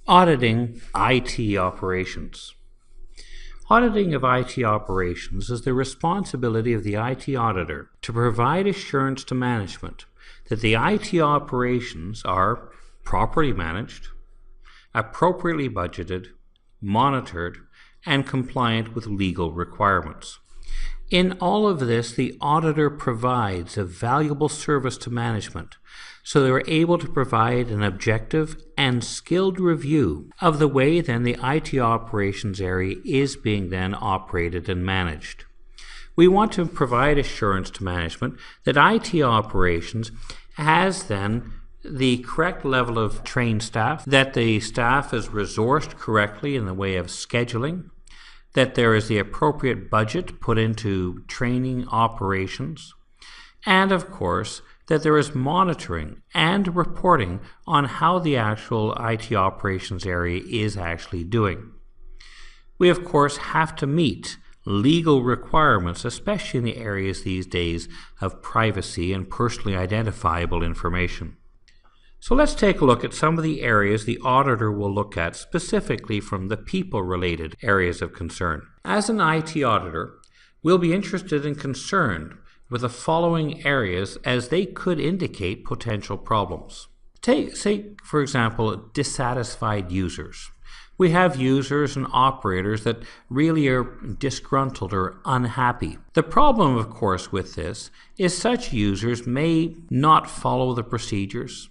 Auditing IT operations. Auditing of IT operations is the responsibility of the IT auditor to provide assurance to management that the IT operations are properly managed, appropriately budgeted, monitored, and compliant with legal requirements. In all of this, the auditor provides a valuable service to management, so they are able to provide an objective and skilled review of the way then the IT operations area is being then operated and managed. We want to provide assurance to management that IT operations has then the correct level of trained staff, that the staff is resourced correctly in the way of scheduling, that there is the appropriate budget put into training operations, and of course that there is monitoring and reporting on how the actual IT operations area is actually doing. We of course have to meet legal requirements, especially in the areas these days of privacy and personally identifiable information. So let's take a look at some of the areas the auditor will look at specifically from the people-related areas of concern. As an IT auditor, we'll be interested and concerned with the following areas as they could indicate potential problems. Say, for example, dissatisfied users. We have users and operators that really are disgruntled or unhappy. The problem, of course, with this is such users may not follow the procedures.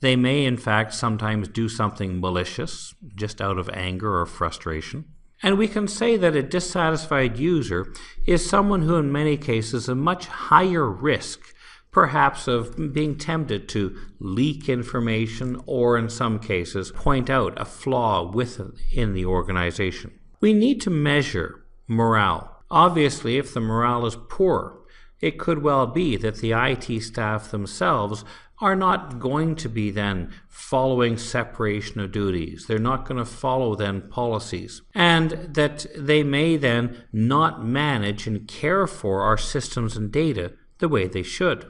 They may, in fact, sometimes do something malicious, just out of anger or frustration. And we can say that a dissatisfied user is someone who in many cases is a much higher risk, perhaps of being tempted to leak information or in some cases point out a flaw within the organization. We need to measure morale. Obviously, if the morale is poor, it could well be that the IT staff themselves are not going to be then following separation of duties. They're not going to follow then policies, and that they may then not manage and care for our systems and data the way they should.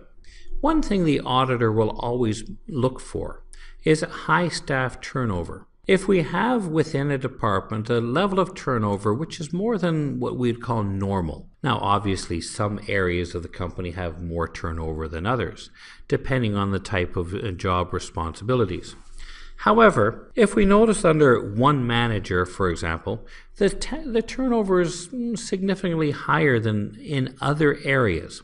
One thing the auditor will always look for is high staff turnover. If we have within a department a level of turnover which is more than what we'd call normal. Now obviously some areas of the company have more turnover than others, depending on the type of job responsibilities. However, if we notice under one manager, for example, the turnover is significantly higher than in other areas,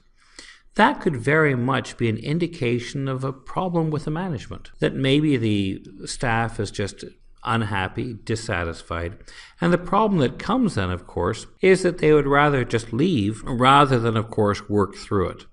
that could very much be an indication of a problem with the management, that maybe the staff is just unhappy, dissatisfied, and the problem that comes then, of course, is that they would rather just leave rather than, of course, work through it.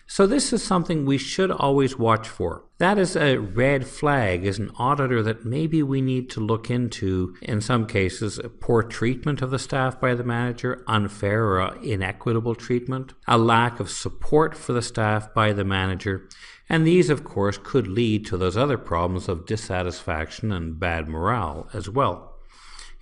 So this is something we should always watch for. That is a red flag as an auditor that maybe we need to look into, in some cases, poor treatment of the staff by the manager, unfair or inequitable treatment, a lack of support for the staff by the manager, and these, of course, could lead to those other problems of dissatisfaction and bad morale as well.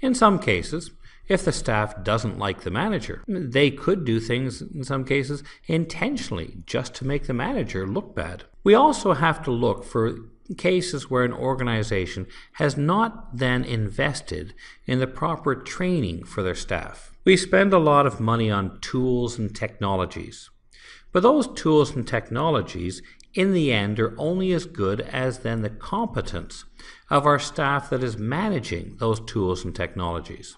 In some cases, if the staff doesn't like the manager, they could do things, in some cases, intentionally just to make the manager look bad. We also have to look for cases where an organization has not then invested in the proper training for their staff. We spend a lot of money on tools and technologies, but those tools and technologies in the end are only as good as then the competence of our staff that is managing those tools and technologies.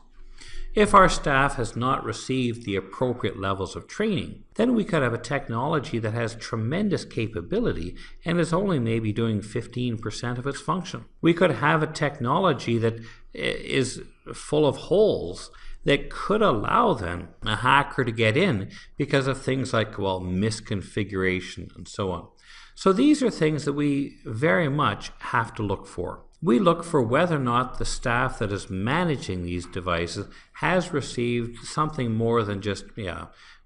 If our staff has not received the appropriate levels of training, then we could have a technology that has tremendous capability and is only maybe doing 15% of its function. We could have a technology that is full of holes that could allow then a hacker to get in because of things like, well, misconfiguration and so on. So these are things that we very much have to look for. We look for whether or not the staff that is managing these devices has received something more than just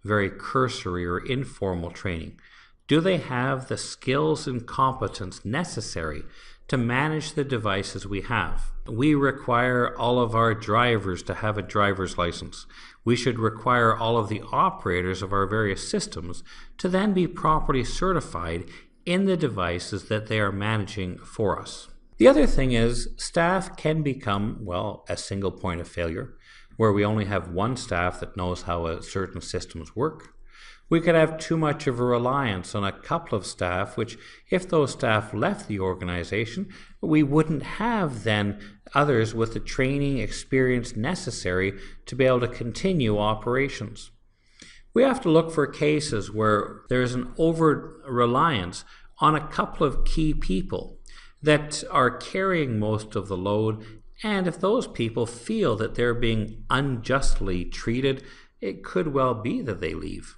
very cursory or informal training. Do they have the skills and competence necessary to manage the devices we have? We require all of our drivers to have a driver's license. We should require all of the operators of our various systems to then be properly certified in the devices that they are managing for us. The other thing is staff can become, well, a single point of failure, where we only have one staff that knows how certain systems work. We could have too much of a reliance on a couple of staff, which if those staff left the organization, we wouldn't have then others with the training experience necessary to be able to continue operations. We have to look for cases where there's an over-reliance on a couple of key people that are carrying most of the load, and if those people feel that they're being unjustly treated, it could well be that they leave.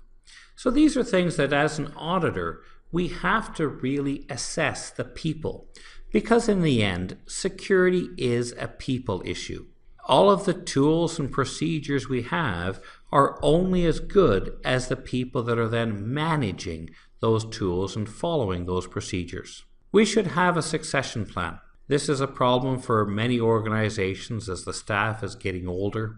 So these are things that as an auditor, we have to really assess the people, because in the end, security is a people issue. All of the tools and procedures we have are only as good as the people that are then managing those tools and following those procedures. We should have a succession plan. This is a problem for many organizations as the staff is getting older.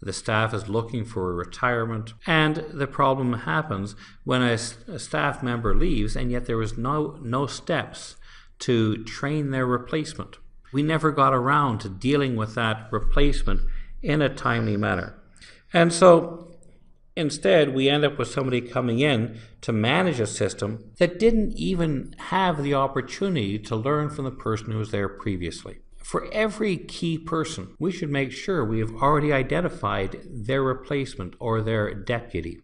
The staff is looking for a retirement, and the problem happens when a staff member leaves and yet there was no steps to train their replacement. We never got around to dealing with that replacement in a timely manner. And so instead, we end up with somebody coming in to manage a system that didn't even have the opportunity to learn from the person who was there previously. For every key person, we should make sure we have already identified their replacement or their deputy.